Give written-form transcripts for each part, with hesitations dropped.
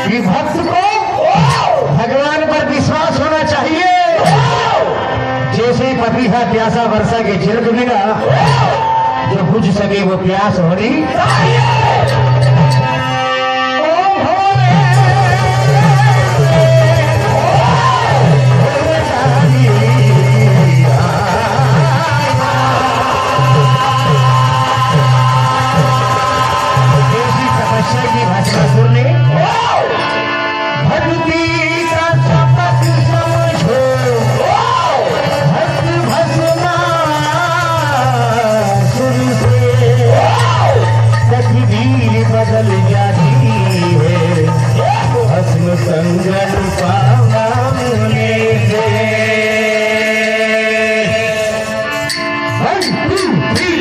कि भक्त को भगवान पर विश्वास होना चाहिए। जैसे पपीहा प्यासा वर्षा के छिड़क बिना जो बुझ सके वो प्यास होनी चाहिए। बदल जाती है भस्म संगत पावने से। 1 2 3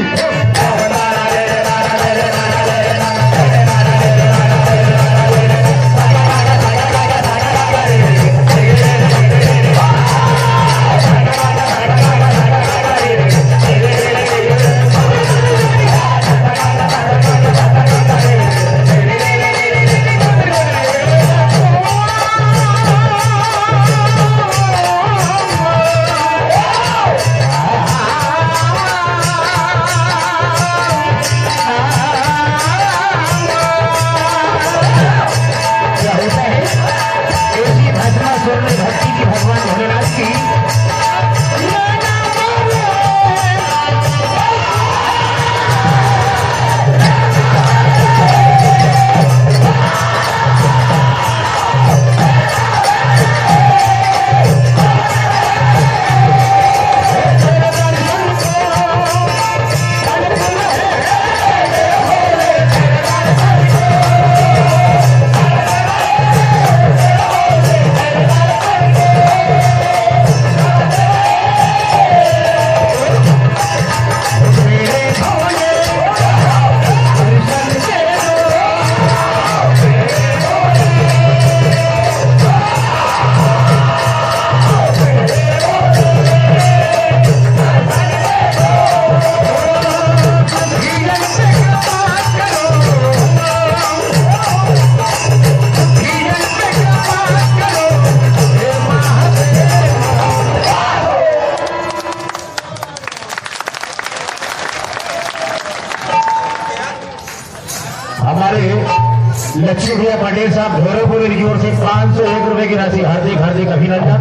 लक्ष्मी भैया पटेल साहब धोरेपुर की ओर से 501 रुपए की राशि हार्दिक हार्दिक अभिनंदन।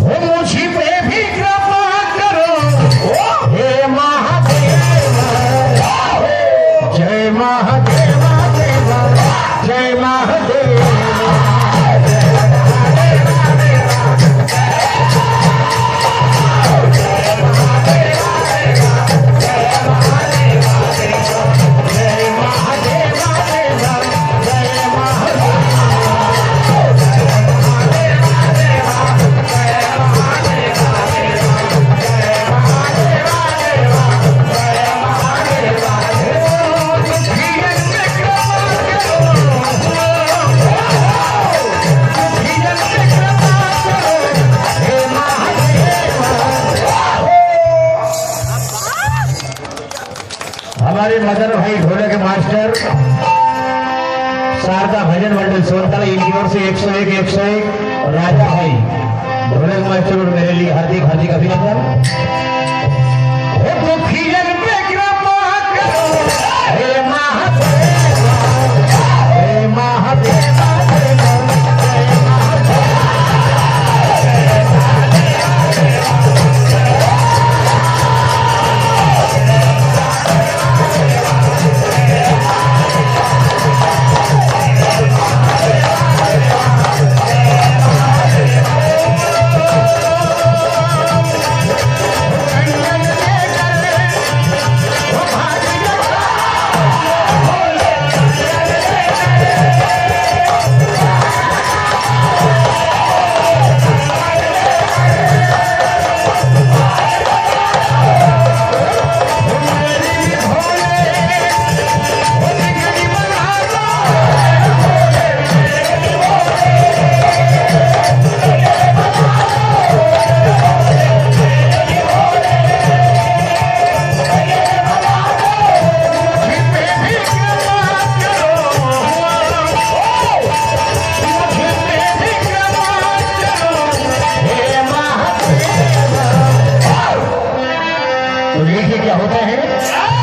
हो मुझी पे भी कृपा करो हे महादेव। जय महादेव जय महादेव। हमारे मदन भाई ढोलक मास्टर शारदा भजन मंडल सोनतला इनकी ओर से 101 101 राजा भाई ढोलक मास्टर और मेरे लिए हार्दिक हार्दिक अभिनंदन। हे महादेव हे महादेव। तो देखिए क्या होता है।